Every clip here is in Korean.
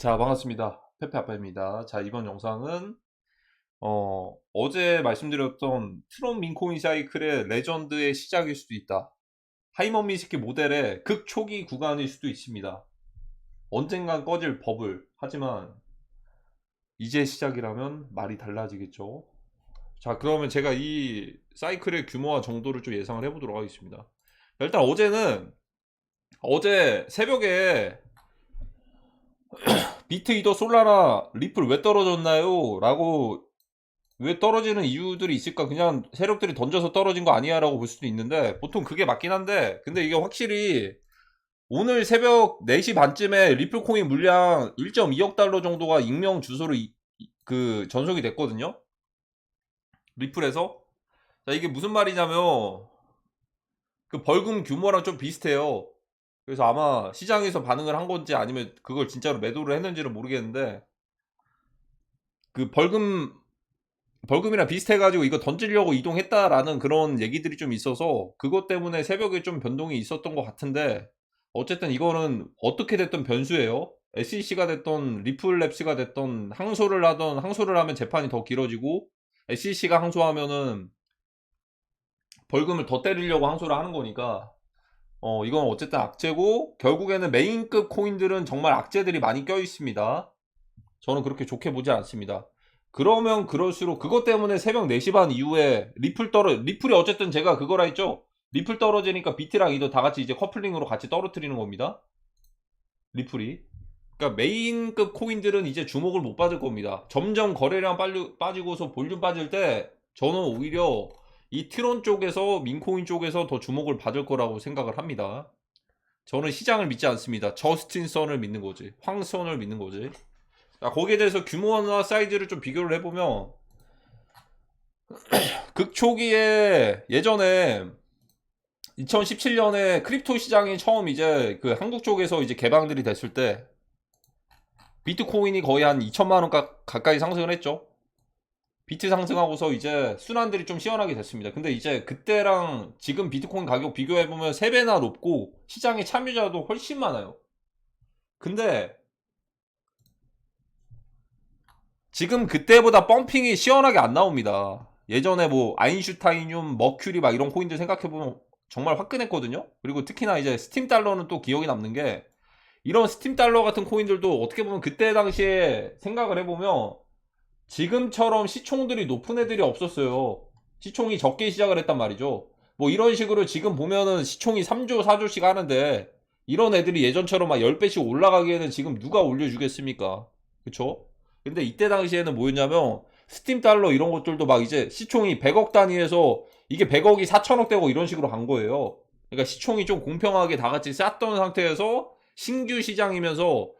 자, 반갑습니다. 페페 아빠입니다. 자, 이번 영상은 어제 말씀드렸던 트론 민코인 사이클의 레전드의 시작일 수도 있다. 하이먼 미스키 모델의 극초기 구간일 수도 있습니다. 언젠간 꺼질 버블. 하지만 이제 시작이라면 말이 달라지겠죠. 자, 그러면 제가 이 사이클의 규모와 정도를 좀 예상을 해보도록 하겠습니다. 일단 어제 새벽에 비트 이더 솔라나 리플 왜 떨어졌나요? 라고 왜 떨어지는 이유들이 있을까? 그냥 세력들이 던져서 떨어진 거 아니야? 라고 볼 수도 있는데 보통 그게 맞긴 한데 근데 이게 확실히 오늘 새벽 4시 반쯤에 리플코인 물량 1.2억 달러 정도가 익명 주소로 그 전송이 됐거든요. 리플에서. 자, 이게 무슨 말이냐면 그 벌금 규모랑 좀 비슷해요. 그래서 아마 시장에서 반응을 한 건지 아니면 그걸 진짜로 매도를 했는지는 모르겠는데 그 벌금이랑 비슷해가지고 이거 던지려고 이동했다라는 그런 얘기들이 좀 있어서 그것 때문에 새벽에 좀 변동이 있었던 것 같은데 어쨌든 이거는 어떻게 됐든 변수예요. SEC가 됐던 리플랩스가 됐던 항소를 하면 재판이 더 길어지고 SEC가 항소하면은 벌금을 더 때리려고 항소를 하는 거니까 이건 어쨌든 악재고 결국에는 메인급 코인들은 정말 악재들이 많이 껴 있습니다. 저는 그렇게 좋게 보지 않습니다. 그러면 그럴수록 그것 때문에 새벽 4시 반 이후에 리플이 어쨌든 제가 그거라 했죠. 리플 떨어지니까 비트랑 이더 다 같이 이제 커플링으로 같이 떨어뜨리는 겁니다. 리플이. 그러니까 메인급 코인들은 이제 주목을 못 받을 겁니다. 점점 거래량 빠지고서 볼륨 빠질 때 저는 오히려 이 트론 쪽에서 민코인 쪽에서 더 주목을 받을 거라고 생각을 합니다. 저는 시장을 믿지 않습니다. 저스틴 선을 믿는 거지. 황선을 믿는 거지. 거기에 대해서 규모나 사이즈를 좀 비교를 해보면 극초기에 예전에 2017년에 크립토 시장이 처음 이제 그 한국 쪽에서 이제 개방들이 됐을 때 비트코인이 거의 한 2천만 원 가까이 상승을 했죠. 비트 상승하고서 이제 순환들이 좀 시원하게 됐습니다. 근데 이제 그때랑 지금 비트코인 가격 비교해보면 3배나 높고 시장의 참여자도 훨씬 많아요. 근데 지금 그때보다 펌핑이 시원하게 안 나옵니다. 예전에 뭐 아인슈타이늄, 머큐리 막 이런 코인들 생각해보면 정말 화끈했거든요. 그리고 특히나 이제 스팀 달러는 또 기억이 남는 게 이런 스팀 달러 같은 코인들도 어떻게 보면 그때 당시에 생각을 해보면 지금처럼 시총들이 높은 애들이 없었어요. 시총이 적게 시작을 했단 말이죠. 뭐 이런 식으로 지금 보면은 시총이 3조, 4조씩 하는데 이런 애들이 예전처럼 막 10배씩 올라가기에는 지금 누가 올려주겠습니까? 그쵸? 근데 이때 당시에는 뭐였냐면 스팀 달러 이런 것들도 막 이제 시총이 100억 단위에서 이게 100억이 4천억 되고 이런 식으로 간 거예요. 그러니까 시총이 좀 공평하게 다 같이 쌌던 상태에서 신규 시장이면서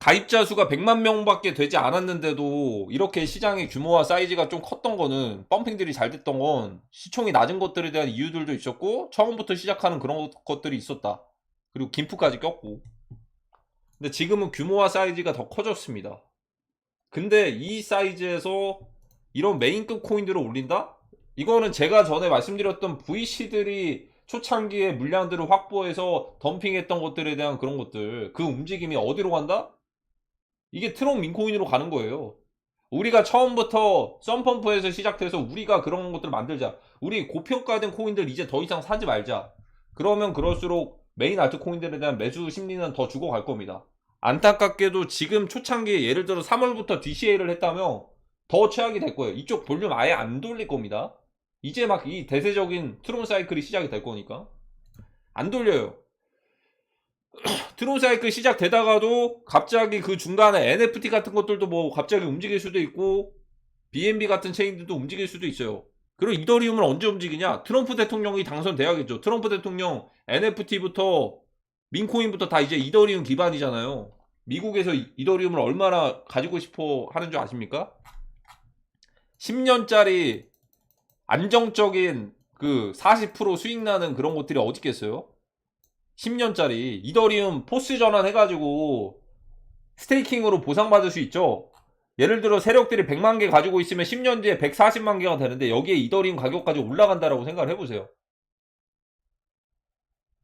가입자 수가 100만 명밖에 되지 않았는데도 이렇게 시장의 규모와 사이즈가 좀 컸던 거는 펌핑들이 잘 됐던 건 시총이 낮은 것들에 대한 이유들도 있었고 처음부터 시작하는 그런 것들이 있었다. 그리고 김프까지 꼈고. 근데 지금은 규모와 사이즈가 더 커졌습니다. 근데 이 사이즈에서 이런 메인급 코인들을 올린다? 이거는 제가 전에 말씀드렸던 VC들이 초창기에 물량들을 확보해서 덤핑했던 것들에 대한 그런 것들 그 움직임이 어디로 간다? 이게 트론 민코인으로 가는 거예요. 우리가 처음부터 썬펌프에서 시작해서 우리가 그런 것들 만들자. 우리 고평가된 코인들 이제 더 이상 사지 말자. 그러면 그럴수록 메인 알트 코인들에 대한 매수 심리는 더 죽어갈 겁니다. 안타깝게도 지금 초창기에 예를 들어 3월부터 DCA를 했다면 더 최악이 될 거예요. 이쪽 볼륨 아예 안 돌릴 겁니다. 이제 막 이 대세적인 트론 사이클이 시작이 될 거니까. 안 돌려요. 트론 사이클 시작되다가도 갑자기 그 중간에 NFT 같은 것들도 뭐 갑자기 움직일 수도 있고 BNB 같은 체인들도 움직일 수도 있어요. 그리고 이더리움은 언제 움직이냐? 트럼프 대통령이 당선돼야겠죠. 트럼프 대통령 NFT부터 민코인부터 다 이제 이더리움 기반이잖아요. 미국에서 이더리움을 얼마나 가지고 싶어 하는 줄 아십니까? 10년짜리 안정적인 그 40% 수익 나는 그런 것들이 어디 있겠어요? 10년짜리 이더리움 포스 전환 해가지고 스테이킹으로 보상받을 수 있죠. 예를 들어 세력들이 100만 개 가지고 있으면 10년 뒤에 140만 개가 되는데 여기에 이더리움 가격까지 올라간다라고 생각을 해보세요.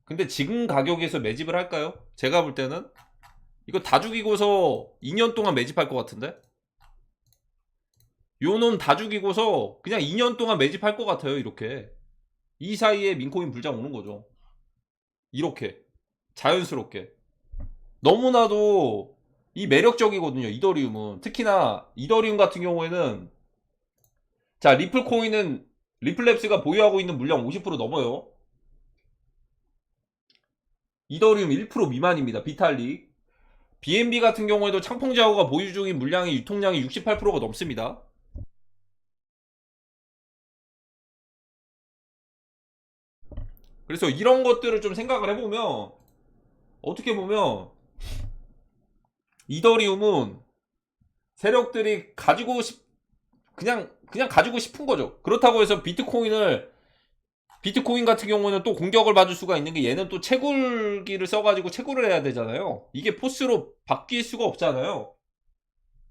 근데 지금 가격에서 매집을 할까요? 제가 볼 때는 이거 다 죽이고서 2년 동안 매집할 것 같은데? 요 놈 다 죽이고서 그냥 2년 동안 매집할 것 같아요. 이렇게 이 사이에 민코인 불장 오는 거죠. 이렇게 자연스럽게. 너무나도 이 매력적이거든요. 이더리움은. 특히나 이더리움 같은 경우에는 자, 리플코인은 리플랩스가 보유하고 있는 물량 50% 넘어요. 이더리움 1% 미만입니다. 비탈릭. BNB 같은 경우에도 창펑자오가 보유 중인 물량의 유통량이 68%가 넘습니다. 그래서 이런 것들을 좀 생각을 해보면 어떻게 보면 이더리움은 세력들이 가지고 그냥 가지고 싶은 거죠. 그렇다고 해서 비트코인 같은 경우는 또 공격을 받을 수가 있는 게 얘는 또 채굴기를 써가지고 채굴을 해야 되잖아요. 이게 포스로 바뀔 수가 없잖아요.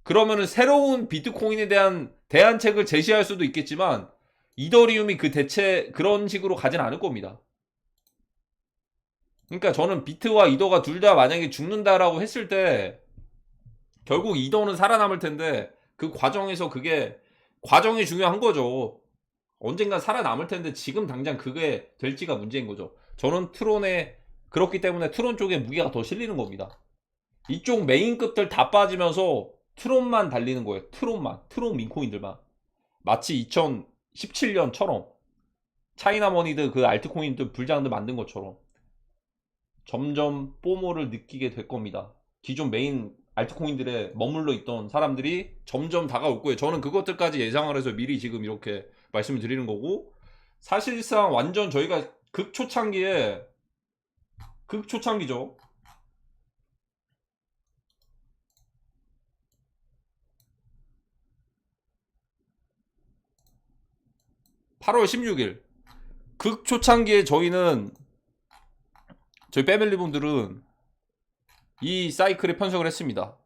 그러면은 새로운 비트코인에 대한 대안책을 제시할 수도 있겠지만 이더리움이 그 대체 그런 식으로 가진 않을 겁니다. 그러니까 저는 비트와 이더가 둘 다 만약에 죽는다라고 했을 때 결국 이더는 살아남을 텐데 그 과정에서 그게 과정이 중요한 거죠. 언젠간 살아남을 텐데 지금 당장 그게 될지가 문제인 거죠. 저는 트론에 그렇기 때문에 트론 쪽에 무게가 더 실리는 겁니다. 이쪽 메인급들 다 빠지면서 트론만 달리는 거예요. 트론 민코인들만. 마치 2017년처럼 차이나머니들 그 알트코인들 불장들 만든 것처럼 점점 뽀모를 느끼게 될 겁니다. 기존 메인 알트코인들에 머물러 있던 사람들이 점점 다가올 거예요. 저는 그것들까지 예상을 해서 미리 지금 이렇게 말씀을 드리는 거고, 사실상 완전 저희가 극초창기죠. 8월 16일 극초창기에 저희 패밀리 분들은 이 사이클에 편성을 했습니다.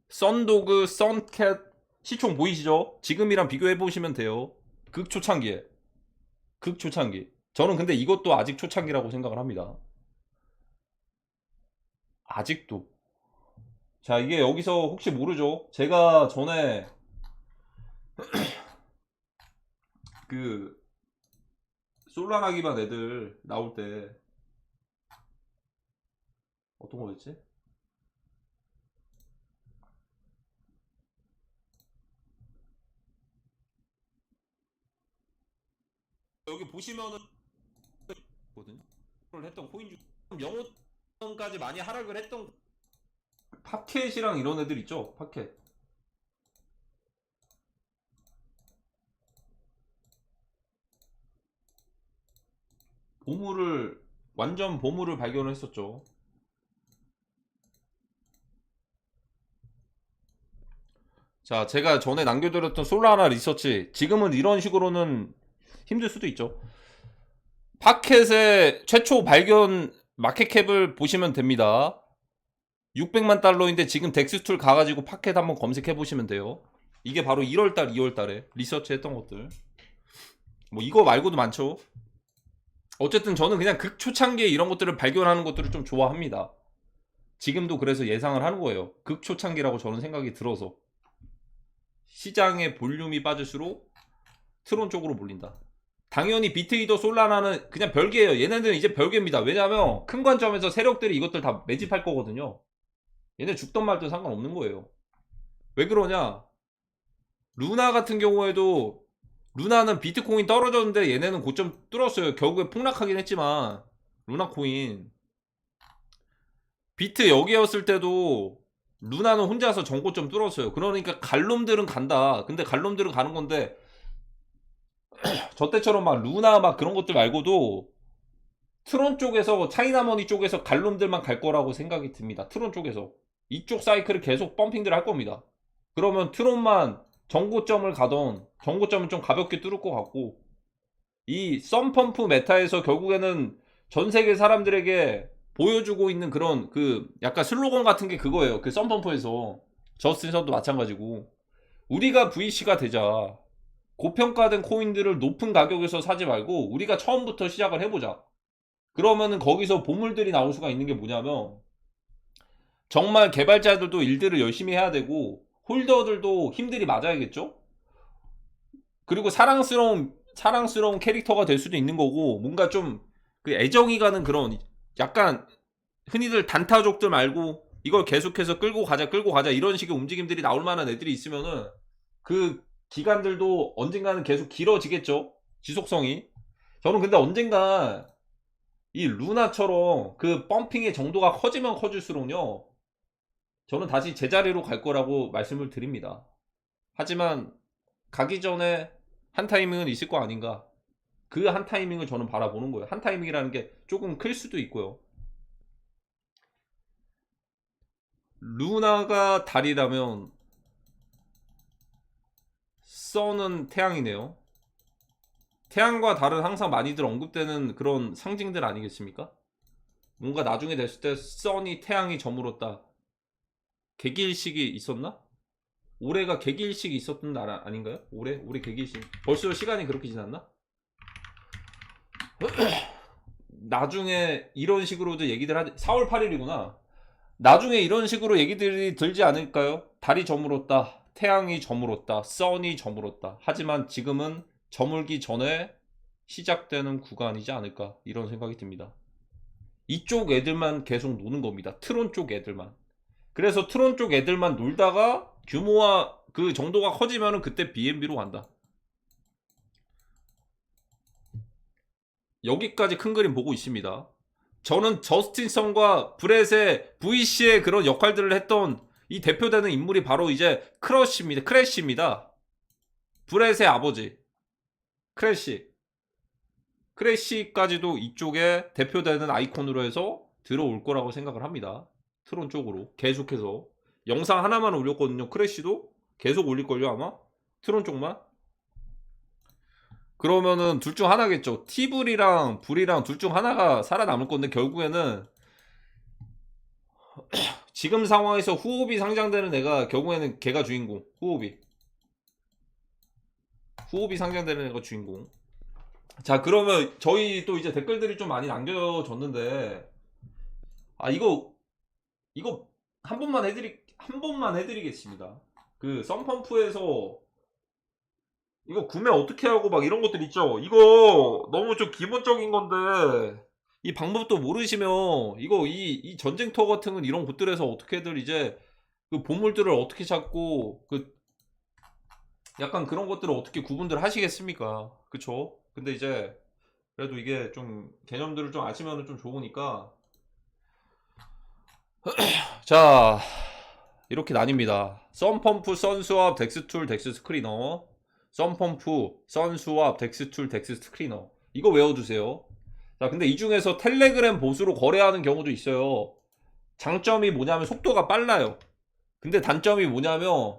썬도그, 썬캣 시총 보이시죠? 지금이랑 비교해 보시면 돼요. 극초창기에. 극초창기. 저는 근데 이것도 아직 초창기라고 생각을 합니다. 아직도. 자, 이게 여기서 혹시 모르죠? 제가 전에 그 솔라나 기반 애들 나올 때 어떤 거였지? 여기 보시면은 거든. 했던 코인 중 영혼까지 많이 하락을 했던 파켓이랑 이런 애들 있죠? 파켓. 완전 보물을 발견을 했었죠. 자, 제가 전에 남겨드렸던 솔라나 리서치. 지금은 이런 식으로는 힘들 수도 있죠. 파켓의 최초 발견 마켓캡을 보시면 됩니다. 600만 달러인데 지금 덱스툴 가가지고 파켓 한번 검색해 보시면 돼요. 이게 바로 1월달, 2월달에 리서치 했던 것들. 뭐 이거 말고도 많죠. 어쨌든 저는 그냥 극초창기에 이런 것들을 발견하는 것들을 좀 좋아합니다. 지금도 그래서 예상을 하는 거예요. 극초창기라고 저는 생각이 들어서. 시장의 볼륨이 빠질수록 트론 쪽으로 몰린다. 당연히 비트이더 솔라나는 그냥 별개예요. 얘네들은 이제 별개입니다. 왜냐하면 큰 관점에서 세력들이 이것들 다 매집할 거거든요. 얘네 죽던 말든 상관없는 거예요. 왜 그러냐? 루나 같은 경우에도 루나는 비트코인 떨어졌는데 얘네는 고점 뚫었어요. 결국에 폭락하긴 했지만 루나 코인 비트 여기였을 때도 루나는 혼자서 정고점 뚫었어요. 그러니까 갈놈들은 간다. 근데 갈놈들은 가는 건데 저 때처럼 막 루나 막 그런 것들 말고도 트론 쪽에서 차이나머니 쪽에서 갈놈들만 갈 거라고 생각이 듭니다. 트론 쪽에서 이쪽 사이클을 계속 펌핑들 할 겁니다. 그러면 트론만 정고점을 가던 정고점은 좀 가볍게 뚫을 것 같고 이 썸펌프 메타에서 결국에는 전 세계 사람들에게 보여주고 있는 그런 그 약간 슬로건 같은 게 그거예요. 그 썸펌프에서 저스틴 선도 마찬가지고 우리가 VC가 되자. 고평가된 코인들을 높은 가격에서 사지 말고 우리가 처음부터 시작을 해보자. 그러면은 거기서 보물들이 나올 수가 있는 게 뭐냐면 정말 개발자들도 일들을 열심히 해야 되고 홀더들도 힘들이 맞아야겠죠? 그리고 사랑스러운 캐릭터가 될 수도 있는 거고 뭔가 좀 그 애정이 가는 그런 약간 흔히들 단타족들 말고 이걸 계속해서 끌고 가자 이런 식의 움직임들이 나올 만한 애들이 있으면은 그 기간들도 언젠가는 계속 길어지겠죠? 지속성이. 저는 근데 언젠가 이 루나처럼 그 펌핑의 정도가 커지면 커질수록요 저는 다시 제자리로 갈 거라고 말씀을 드립니다. 하지만 가기 전에 한 타이밍은 있을 거 아닌가. 그 한 타이밍을 저는 바라보는 거예요. 한 타이밍이라는 게 조금 클 수도 있고요. 루나가 달이라면 선은 태양이네요. 태양과 달은 항상 많이들 언급되는 그런 상징들 아니겠습니까? 뭔가 나중에 됐을 때 선이 태양이 저물었다. 개기일식이 있었나? 올해가 개기일식이 있었던 날 아닌가요? 올해 개기일식. 벌써 시간이 그렇게 지났나? 나중에 이런 식으로도 얘기들 하지. 4월 8일이구나. 나중에 이런 식으로 얘기들이 들지 않을까요? 달이 저물었다. 태양이 저물었다. 선이 저물었다. 하지만 지금은 저물기 전에 시작되는 구간이지 않을까. 이런 생각이 듭니다. 이쪽 애들만 계속 노는 겁니다. 트론 쪽 애들만. 그래서 트론 쪽 애들만 놀다가 규모와 그 정도가 커지면은 그때 BNB로 간다. 여기까지 큰 그림 보고 있습니다. 저는 저스틴 선과 브렛의 VC의 그런 역할들을 했던 이 대표되는 인물이 바로 이제 크래쉬입니다. 브렛의 아버지. 크래쉬. 크래쉬까지도 이쪽에 대표되는 아이콘으로 해서 들어올 거라고 생각을 합니다. 트론 쪽으로. 계속해서. 영상 하나만 올렸거든요. 크래쉬도 계속 올릴걸요, 아마? 트론 쪽만. 그러면은 둘 중 하나겠죠. 티불이랑 불이랑 둘 중 하나가 살아남을 건데 결국에는 지금 상황에서 후옵이 상장되는 애가 결국에는 걔가 주인공. 후옵이 상장되는 애가 주인공. 자, 그러면 저희 또 이제 댓글들이 좀 많이 남겨졌는데 아 이거 한 번만 해드리겠습니다. 그 썬펌프에서 이거 구매 어떻게 하고 막 이런 것들 있죠. 이거 너무 좀 기본적인 건데 이 방법도 모르시면 이거 이 전쟁터 같은 이런 곳들에서 어떻게들 이제 그 보물들을 어떻게 찾고 그 약간 그런 것들을 어떻게 구분들 하시겠습니까? 그쵸? 근데 이제 그래도 이게 좀 개념들을 좀 아시면 좀 좋으니까 자 이렇게 나뉩니다. 썬펌프, 선수압, 덱스툴, 덱스 스크리너. 썬펌프, 선수압, 덱스툴, 덱스 스크리너. 이거 외워두세요. 자, 근데 이 중에서 텔레그램 보수로 거래하는 경우도 있어요. 장점이 뭐냐면 속도가 빨라요. 근데 단점이 뭐냐면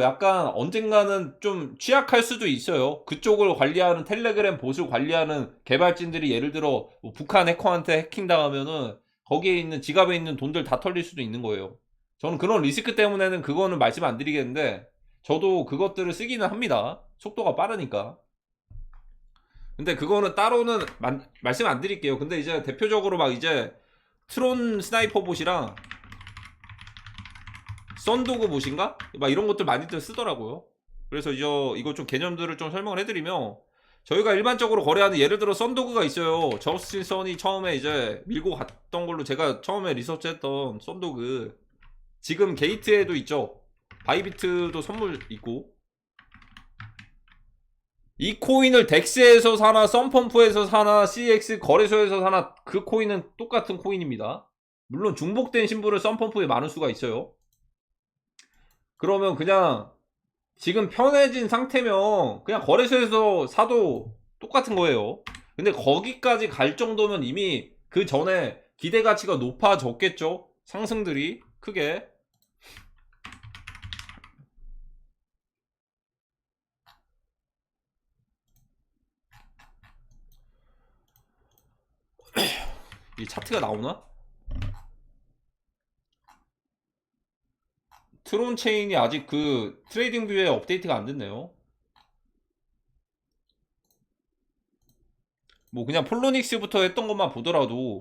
약간 언젠가는 좀 취약할 수도 있어요. 그쪽을 관리하는 텔레그램 봇을 관리하는 개발진들이 예를 들어 뭐 북한 해커한테 해킹당하면은 거기에 있는 지갑에 있는 돈들 다 털릴 수도 있는 거예요. 저는 그런 리스크 때문에는 그거는 말씀 안 드리겠는데 저도 그것들을 쓰기는 합니다. 속도가 빠르니까. 근데 그거는 따로는 말씀 안 드릴게요. 근데 이제 대표적으로 막 이제 트론 스나이퍼 봇이랑 썬도그 봇인가? 막 이런 것들 많이들 쓰더라고요. 그래서 이거 좀 개념들을 좀 설명을 해드리면 저희가 일반적으로 거래하는 예를 들어 썬도그가 있어요. 저스틴 선이 처음에 이제 밀고 갔던 걸로 제가 처음에 리서치했던 썬도그 지금 게이트에도 있죠. 바이비트도 선물 있고 이 코인을 덱스에서 사나 썬펌프에서 사나 CX 거래소에서 사나 그 코인은 똑같은 코인입니다. 물론 중복된 신부를 썬펌프에 많을 수가 있어요. 그러면 그냥 지금 편해진 상태면 그냥 거래소에서 사도 똑같은 거예요. 근데 거기까지 갈 정도면 이미 그 전에 기대 가치가 높아졌겠죠. 상승들이 크게. 이 차트가 나오나? 트론 체인이 아직 그 트레이딩 뷰에 업데이트가 안 됐네요. 뭐 그냥 폴로닉스부터 했던 것만 보더라도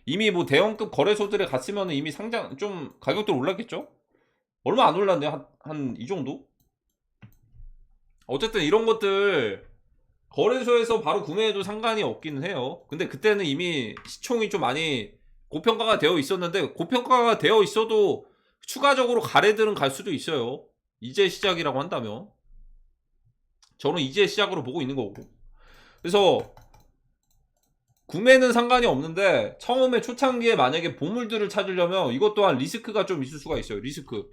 이미 뭐 대형급 거래소들에 갔으면 이미 상장 좀 가격들 올랐겠죠? 얼마 안 올랐네. 한 이 정도? 어쨌든 이런 것들 거래소에서 바로 구매해도 상관이 없기는 해요. 근데 그때는 이미 시총이 좀 많이 고평가가 되어 있었는데, 고평가가 되어 있어도 추가적으로 가래들은 갈 수도 있어요. 이제 시작이라고 한다면. 저는 이제 시작으로 보고 있는 거고. 그래서 구매는 상관이 없는데 처음에 초창기에 만약에 보물들을 찾으려면 이것 또한 리스크가 좀 있을 수가 있어요. 리스크,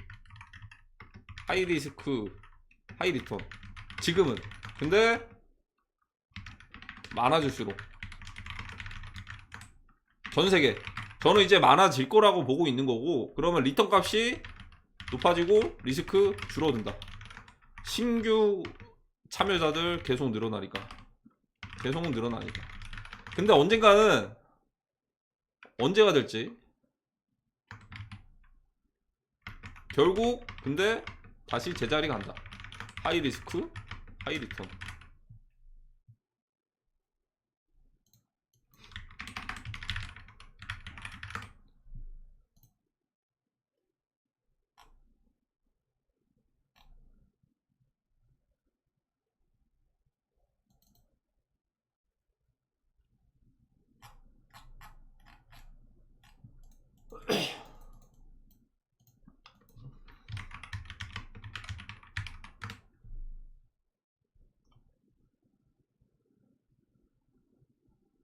하이 리스크, 하이 리턴. 지금은. 근데 많아질수록 전세계 저는 이제 많아질 거라고 보고 있는 거고, 그러면 리턴 값이 높아지고 리스크 줄어든다. 신규 참여자들 계속 늘어나니까. 계속은 늘어나니까. 근데 언젠가는, 언제가 될지, 결국 근데 다시 제자리 간다. 하이 리스크, 하이 리턴.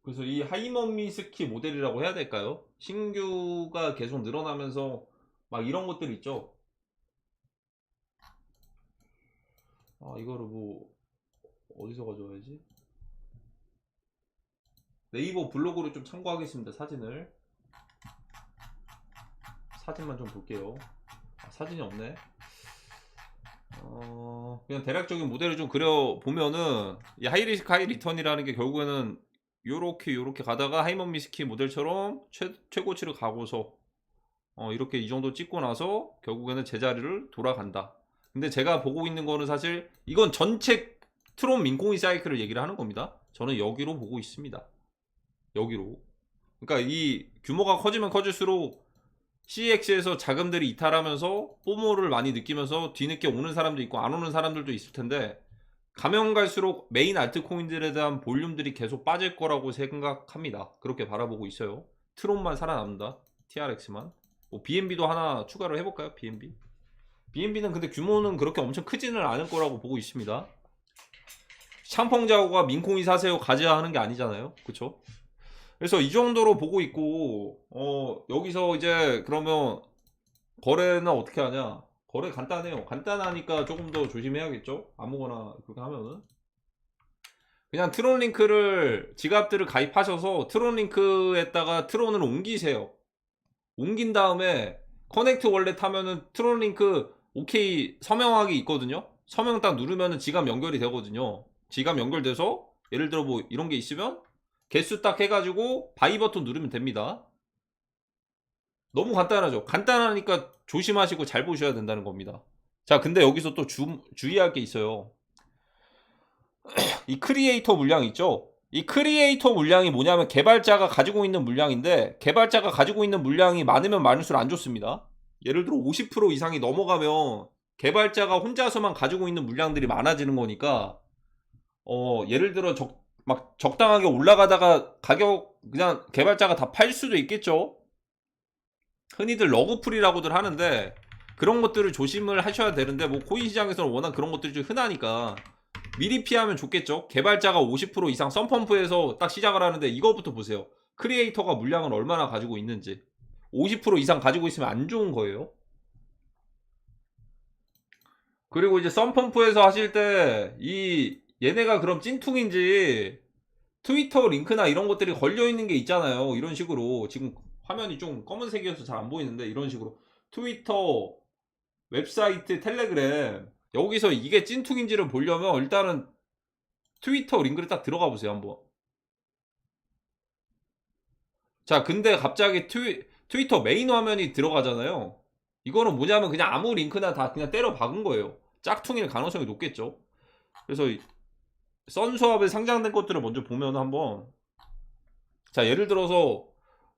그래서 이 하이머미스키 모델이라고 해야 될까요? 신규가 계속 늘어나면서 막 이런 것들 있죠. 아, 이거를 뭐 어디서 가져와야지? 네이버 블로그를 좀 참고하겠습니다. 사진만 좀 볼게요. 아, 사진이 없네. 그냥 대략적인 모델을 좀 그려보면은 이 하이리스크 하이리턴이라는 게 결국에는 요렇게 가다가 하이머미스키 모델처럼 최고치를 가고서 이렇게 이 정도 찍고 나서 결국에는 제자리를 돌아간다. 근데 제가 보고 있는 거는 사실 이건 전체 트론 민코인 사이클을 얘기를 하는 겁니다. 저는 여기로 보고 있습니다. 여기로. 그러니까 이 규모가 커지면 커질수록 CEX에서 자금들이 이탈하면서 포모를 많이 느끼면서 뒤늦게 오는 사람도 있고 안 오는 사람들도 있을 텐데, 가면 갈수록 메인 알트코인들에 대한 볼륨들이 계속 빠질 거라고 생각합니다. 그렇게 바라보고 있어요. 트론만 살아남는다. TRX만. 뭐 BNB도 하나 추가를 해볼까요? BNB는 근데 규모는 그렇게 엄청 크지는 않을 거라고 보고 있습니다. 샴펑자오가 민코인 사세요 가져야 하는 게 아니잖아요. 그쵸? 그래서 이 정도로 보고 있고, 여기서 이제 그러면 거래는 어떻게 하냐? 거래 간단해요. 간단하니까 조금 더 조심해야겠죠? 아무거나 그렇게 하면은. 그냥 트론 링크를, 지갑들을 가입하셔서 트론 링크에다가 트론을 옮기세요. 옮긴 다음에 커넥트 월렛 하면은 트론 링크 오케이 서명하기 있거든요. 서명 딱 누르면은 지갑 연결이 되거든요. 지갑 연결돼서 예를 들어 뭐 이런 게 있으면 개수 딱 해가지고 바이 버튼 누르면 됩니다. 너무 간단하죠. 간단하니까 조심하시고 잘 보셔야 된다는 겁니다. 자, 근데 여기서 또 주의할 게 있어요. 이 크리에이터 물량 있죠? 이 크리에이터 물량이 뭐냐면 개발자가 가지고 있는 물량인데, 개발자가 가지고 있는 물량이 많으면 많을수록 안 좋습니다. 예를 들어 50% 이상이 넘어가면 개발자가 혼자서만 가지고 있는 물량들이 많아지는 거니까, 예를 들어 막 적당하게 올라가다가 가격 그냥 개발자가 다 팔 수도 있겠죠. 흔히들 러그풀이라고들 하는데 그런 것들을 조심을 하셔야 되는데, 뭐 코인 시장에서는 워낙 그런 것들이 좀 흔하니까 미리 피하면 좋겠죠. 개발자가 50% 이상 썬펌프에서 딱 시작을 하는데 이거부터 보세요. 크리에이터가 물량을 얼마나 가지고 있는지. 50% 이상 가지고 있으면 안 좋은 거예요. 그리고 이제 썬펌프에서 하실 때 이 얘네가 그럼 찐퉁인지 트위터 링크나 이런 것들이 걸려있는 게 있잖아요. 이런 식으로 지금 화면이 좀 검은색이어서 잘 안 보이는데, 이런 식으로 트위터, 웹사이트, 텔레그램, 여기서 이게 찐퉁인지를 보려면 일단은 트위터 링크를 딱 들어가 보세요 한번. 자, 근데 갑자기 트위터 메인 화면이 들어가잖아요. 이거는 뭐냐면 그냥 아무 링크나 다 그냥 때려 박은 거예요. 짝퉁일 가능성이 높겠죠. 그래서 선수합에 상장된 것들을 먼저 보면 한번 자, 예를 들어서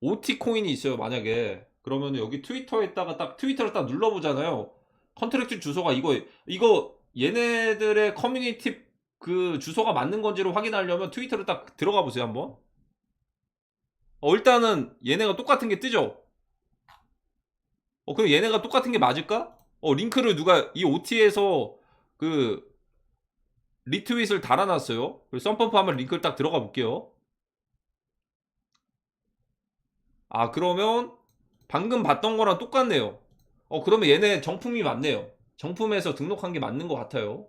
OT 코인이 있어요. 만약에 그러면 여기 트위터에다가 딱 트위터를 딱 눌러보잖아요. 컨트랙트 주소가 이거 얘네들의 커뮤니티 그 주소가 맞는 건지를 확인하려면 트위터를 딱 들어가 보세요 한번. 일단은 얘네가 똑같은 게 뜨죠. 그럼 얘네가 똑같은 게 맞을까? 링크를 누가 이 OT에서 그 리트윗을 달아놨어요. 그래서 썬펌프 하면 링크를 딱 들어가 볼게요. 아, 그러면 방금 봤던 거랑 똑같네요. 그러면 얘네 정품이 맞네요. 정품에서 등록한 게 맞는 것 같아요.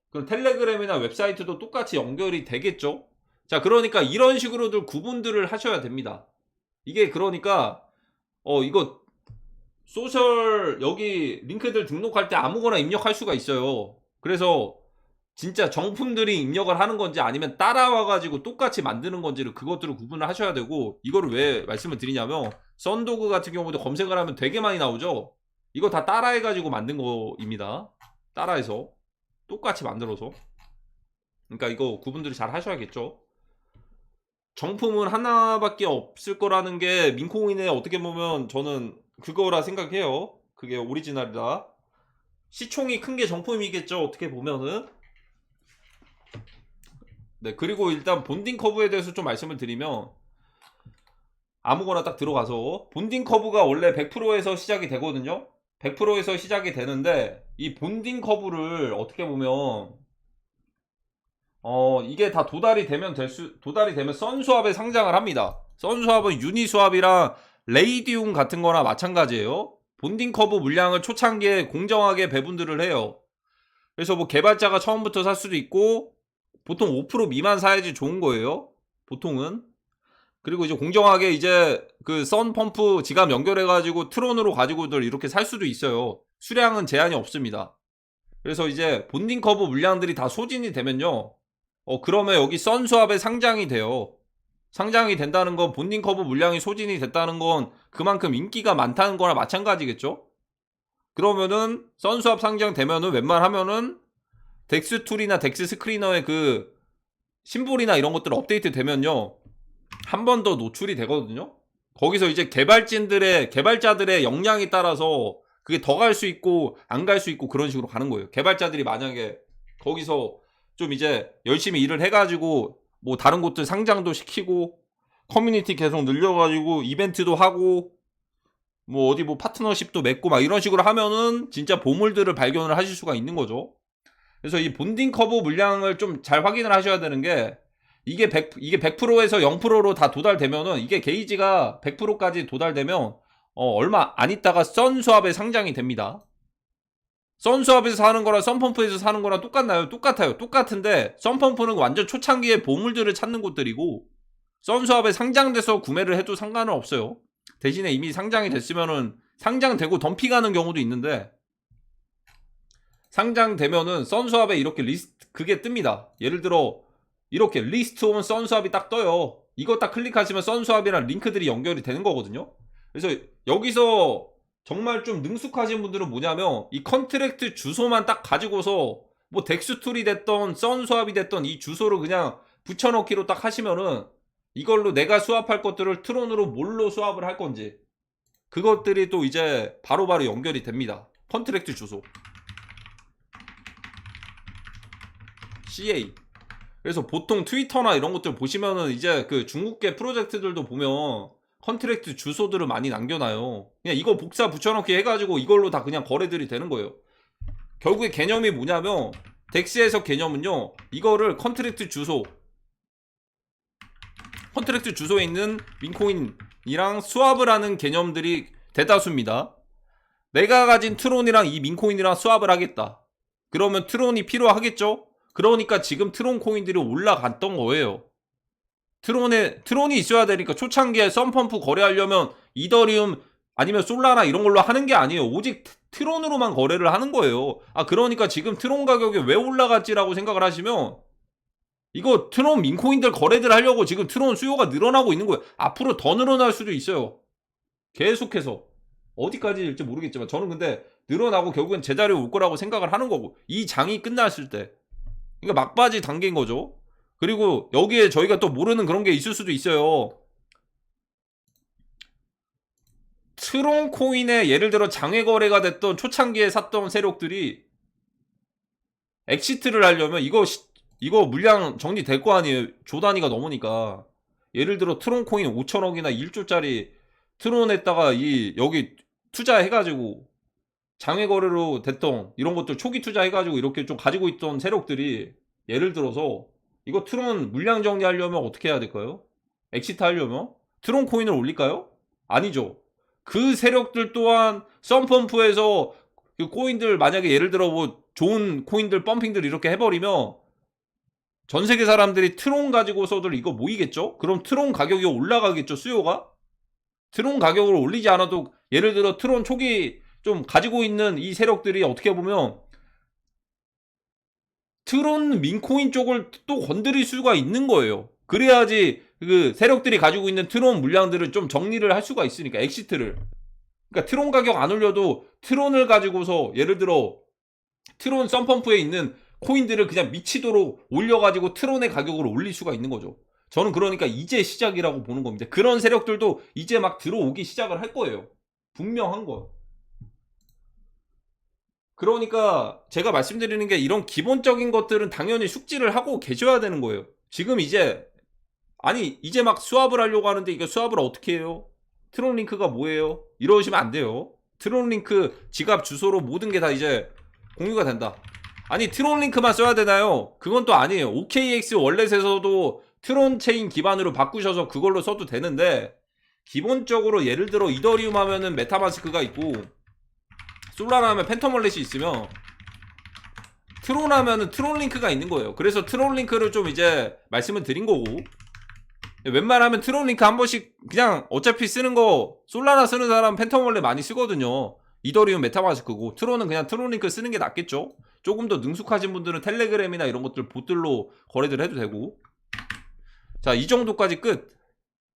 그럼 텔레그램이나 웹사이트도 똑같이 연결이 되겠죠? 자, 그러니까 이런 식으로들 구분들을 하셔야 됩니다. 이게 그러니까 이거 소셜 여기 링크들 등록할 때 아무거나 입력할 수가 있어요. 그래서 진짜 정품들이 입력을 하는 건지 아니면 따라와가지고 똑같이 만드는 건지를 그것들을 구분을 하셔야 되고, 이거를 왜 말씀을 드리냐면 썬도그 같은 경우도 검색을 하면 되게 많이 나오죠. 이거 다 따라해가지고 만든 거입니다. 따라해서 똑같이 만들어서. 그러니까 이거 구분들을 잘 하셔야겠죠. 정품은 하나밖에 없을 거라는 게 민코인의 어떻게 보면 저는 그거라 생각해요. 그게 오리지널이다. 시총이 큰 게 정품이겠죠, 어떻게 보면은. 네, 그리고 일단 본딩 커브에 대해서 좀 말씀을 드리면, 아무거나 딱 들어가서 본딩 커브가 원래 100%에서 시작이 되거든요. 100%에서 시작이 되는데 이 본딩 커브를 어떻게 보면 이게 다 도달이 되면 썬수합에 상장을 합니다. 썬수합은 유니수합이랑 레이디움 같은 거나 마찬가지예요. 본딩 커브 물량을 초창기에 공정하게 배분들을 해요. 그래서 뭐 개발자가 처음부터 살 수도 있고, 보통 5% 미만 사야지 좋은 거예요. 보통은. 그리고 이제 공정하게 이제 그 썬펌프 지갑 연결해가지고 트론으로 가지고들 이렇게 살 수도 있어요. 수량은 제한이 없습니다. 그래서 이제 본딩 커브 물량들이 다 소진이 되면요. 그러면 여기 썬수합에 상장이 돼요. 상장이 된다는 건 본딩 커브 물량이 소진이 됐다는 건 그만큼 인기가 많다는 거나 마찬가지겠죠? 그러면은 썬수합 상장되면은 웬만하면은 덱스툴이나 덱스스크리너의 그 심볼이나 이런 것들 업데이트 되면요. 한 번 더 노출이 되거든요. 거기서 이제 개발자들의 역량에 따라서 그게 더 갈 수 있고 안 갈 수 있고 그런 식으로 가는 거예요. 개발자들이 만약에 거기서 좀 이제 열심히 일을 해가지고 뭐 다른 곳들 상장도 시키고 커뮤니티 계속 늘려가지고 이벤트도 하고 뭐 어디 뭐 파트너십도 맺고 막 이런 식으로 하면은 진짜 보물들을 발견을 하실 수가 있는 거죠. 그래서 이 본딩 커브 물량을 좀 잘 확인을 하셔야 되는 게, 이게 100%에서 0%로 다 도달되면은, 이게 게이지가 100%까지 도달되면 얼마 안 있다가 썬수합에 상장이 됩니다. 썬수합에서 사는 거랑 썬펌프에서 사는 거랑 똑같나요? 똑같아요. 똑같은데 썬펌프는 완전 초창기에 보물들을 찾는 곳들이고, 썬수합에 상장돼서 구매를 해도 상관은 없어요. 대신에 이미 상장이 됐으면은 상장되고 덤핑하는 경우도 있는데, 상장되면은 썬수합에 이렇게 리스트 그게 뜹니다. 예를 들어 이렇게 리스트 온 썬수합이 딱 떠요. 이거 딱 클릭하시면 썬수합이랑 링크들이 연결이 되는 거거든요. 그래서 여기서 정말 좀 능숙하신 분들은 뭐냐면 이 컨트랙트 주소만 딱 가지고서 뭐 덱스툴이 됐던 썬수합이 됐던 이 주소를 그냥 붙여넣기로 딱 하시면은, 이걸로 내가 수합할 것들을 트론으로 뭘로 수합을 할 건지 그것들이 또 이제 바로바로 연결이 됩니다. 컨트랙트 주소 CA. 그래서 보통 트위터나 이런 것들 보시면은 이제 그 중국계 프로젝트들도 보면 컨트랙트 주소들을 많이 남겨놔요. 그냥 이거 복사 붙여넣기 해가지고 이걸로 다 그냥 거래들이 되는 거예요. 결국에 개념이 뭐냐면, 덱스에서 개념은요, 이거를 컨트랙트 주소에 있는 민코인이랑 수합을 하는 개념들이 대다수입니다. 내가 가진 트론이랑 이 민코인이랑 수합을 하겠다. 그러면 트론이 필요하겠죠? 그러니까 지금 트론 코인들이 올라갔던 거예요. 트론이 있어야 되니까. 초창기에 썬펌프 거래하려면 이더리움 아니면 솔라나 이런 걸로 하는 게 아니에요. 오직 트론으로만 거래를 하는 거예요. 그러니까 지금 트론 가격이 왜 올라갔지라고 생각을 하시면, 이거 트론 민코인들 거래들 하려고 지금 트론 수요가 늘어나고 있는 거예요. 앞으로 더 늘어날 수도 있어요. 계속해서. 어디까지일지 모르겠지만 저는 근데 늘어나고 결국엔 제자리에 올 거라고 생각을 하는 거고, 이 장이 끝났을 때. 그러니까 막바지 단계인 거죠. 그리고 여기에 저희가 또 모르는 그런 게 있을 수도 있어요. 트론 코인에 예를 들어 장외 거래가 됐던 초창기에 샀던 세력들이 엑시트를 하려면 이거 물량 정리될 거 아니에요. 조 단위가 넘으니까. 예를 들어 트론 코인 5천억이나 1조짜리 트론에다가 여기 투자해가지고 장외 거래로 됐던 이런 것들 초기 투자해가지고 이렇게 좀 가지고 있던 세력들이 예를 들어서 이거 트론 물량 정리하려면 어떻게 해야 될까요? 엑시트 하려면 트론 코인을 올릴까요? 아니죠. 그 세력들 또한 썬펌프에서 그 코인들 만약에 예를 들어 뭐 좋은 코인들 펌핑들 이렇게 해버리면 전 세계 사람들이 트론 가지고서들 이거 모이겠죠? 그럼 트론 가격이 올라가겠죠, 수요가? 트론 가격을 올리지 않아도 예를 들어 트론 초기 좀 가지고 있는 이 세력들이 어떻게 보면 트론 민코인 쪽을 또 건드릴 수가 있는 거예요. 그래야지 그 세력들이 가지고 있는 트론 물량들을 좀 정리를 할 수가 있으니까 엑시트를. 그러니까 트론 가격 안 올려도 트론을 가지고서 예를 들어 트론 썬펌프에 있는 코인들을 그냥 미치도록 올려가지고 트론의 가격을 올릴 수가 있는 거죠. 저는 그러니까 이제 시작이라고 보는 겁니다. 그런 세력들도 이제 막 들어오기 시작을 할 거예요. 분명한 거. 그러니까 제가 말씀드리는 게 이런 기본적인 것들은 당연히 숙지를 하고 계셔야 되는 거예요. 지금 이제 막 수합을 하려고 하는데 이거 수합을 어떻게 해요? 트론 링크가 뭐예요? 이러시면 안 돼요. 트론 링크 지갑 주소로 모든 게 다 이제 공유가 된다. 아니 트론 링크만 써야 되나요? 그건 또 아니에요. OKX 월렛에서도 트론 체인 기반으로 바꾸셔서 그걸로 써도 되는데 기본적으로 예를 들어 이더리움 하면은 메타마스크가 있고 솔라나 하면 팬텀 월렛이 있으면 트론 하면은 트론 링크가 있는 거예요. 그래서 트론 링크를 좀 이제 말씀을 드린 거고 웬만하면 트론 링크 한 번씩 그냥 어차피 쓰는 거 솔라나 쓰는 사람 팬텀 월렛 많이 쓰거든요. 이더리움 메타마스크고 트론은 그냥 트론 링크 쓰는 게 낫겠죠. 조금 더 능숙하신 분들은 텔레그램이나 이런 것들 봇들로 거래들 해도 되고. 자, 이 정도까지 끝.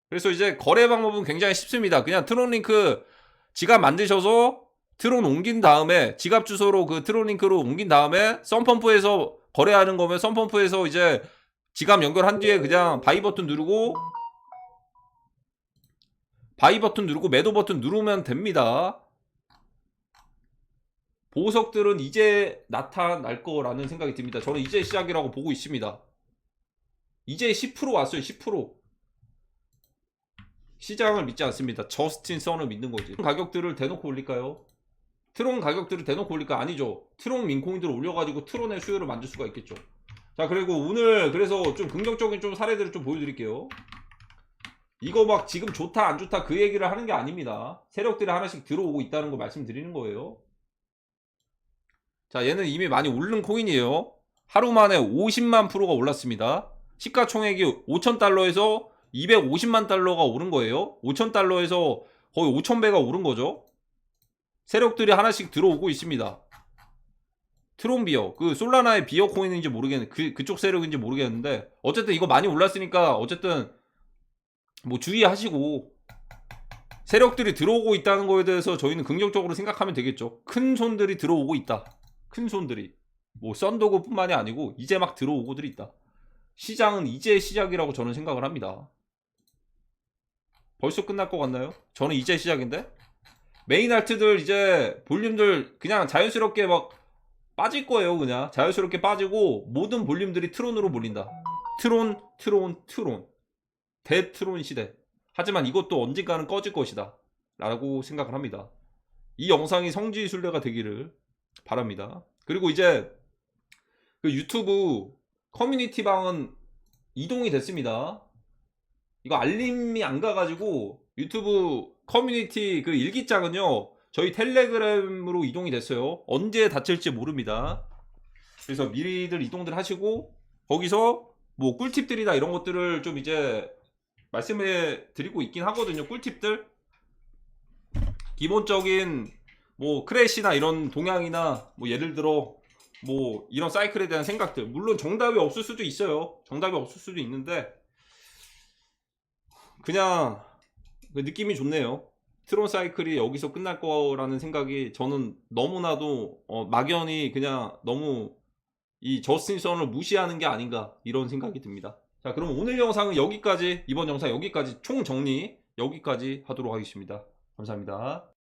그래서 이제 거래 방법은 굉장히 쉽습니다. 그냥 트론 링크 지갑 만드셔서 트론 옮긴 다음에 지갑 주소로 그 트론 링크로 옮긴 다음에 썬펌프에서 거래하는 거면 썬펌프에서 이제 지갑 연결한 뒤에 그냥 바이 버튼 누르고 매도 버튼 누르면 됩니다. 보석들은 이제 나타날 거라는 생각이 듭니다. 저는 이제 시작이라고 보고 있습니다. 이제 10% 왔어요. 10%. 시장을 믿지 않습니다. 저스틴 선을 믿는 거지. 가격들을 대놓고 올릴까요? 트론 가격들을 대놓고 올릴까? 아니죠. 트론 민코인들을 올려가지고 트론의 수요를 만들 수가 있겠죠. 자, 그리고 오늘 그래서 좀 긍정적인 좀 사례들을 좀 보여드릴게요. 이거 막 지금 좋다 안 좋다 그 얘기를 하는 게 아닙니다. 세력들이 하나씩 들어오고 있다는 거 말씀드리는 거예요. 자, 얘는 이미 많이 오른 코인이에요. 하루 만에 50만 프로가 올랐습니다. 시가총액이 5,000달러에서 250만 달러가 오른 거예요. 5,000달러에서 거의 5,000배가 오른 거죠. 세력들이 하나씩 들어오고 있습니다. 트론비어, 그 솔라나의 비어 코인인지 모르겠는데 그쪽 세력인지 모르겠는데 어쨌든 이거 많이 올랐으니까 어쨌든 뭐 주의하시고 세력들이 들어오고 있다는 거에 대해서 저희는 긍정적으로 생각하면 되겠죠. 큰 손들이 들어오고 있다. 큰 손들이 뭐 썬더그 뿐만이 아니고 이제 막 들어오고들이 있다. 시장은 이제 시작이라고 저는 생각을 합니다. 벌써 끝날 것 같나요? 저는 이제 시작인데 메인 알트들 이제 볼륨들 그냥 자연스럽게 막 빠질 거예요. 그냥 자연스럽게 빠지고 모든 볼륨들이 트론으로 몰린다. 트론 대트론 시대. 하지만 이것도 언젠가는 꺼질 것이다 라고 생각을 합니다. 이 영상이 성지순례가 되기를 바랍니다. 그리고 이제 그 유튜브 커뮤니티 방은 이동이 됐습니다. 이거 알림이 안 가가지고 유튜브 커뮤니티 그 일기장은요 저희 텔레그램으로 이동이 됐어요. 언제 닫힐지 모릅니다. 그래서 미리들 이동들 하시고 거기서 뭐 꿀팁들이나 이런 것들을 좀 이제 말씀해 드리고 있긴 하거든요. 꿀팁들 기본적인 뭐 크래시나 이런 동향이나 뭐 예를 들어 뭐 이런 사이클에 대한 생각들 물론 정답이 없을 수도 있어요. 정답이 없을 수도 있는데 그냥 그 느낌이 좋네요. 트론 사이클이 여기서 끝날 거라는 생각이 저는 너무나도 막연히 그냥 너무 이 저스틴 선을 무시하는 게 아닌가 이런 생각이 듭니다. 자, 그럼 오늘 영상은 여기까지, 이번 영상 여기까지 총 정리 여기까지 하도록 하겠습니다. 감사합니다.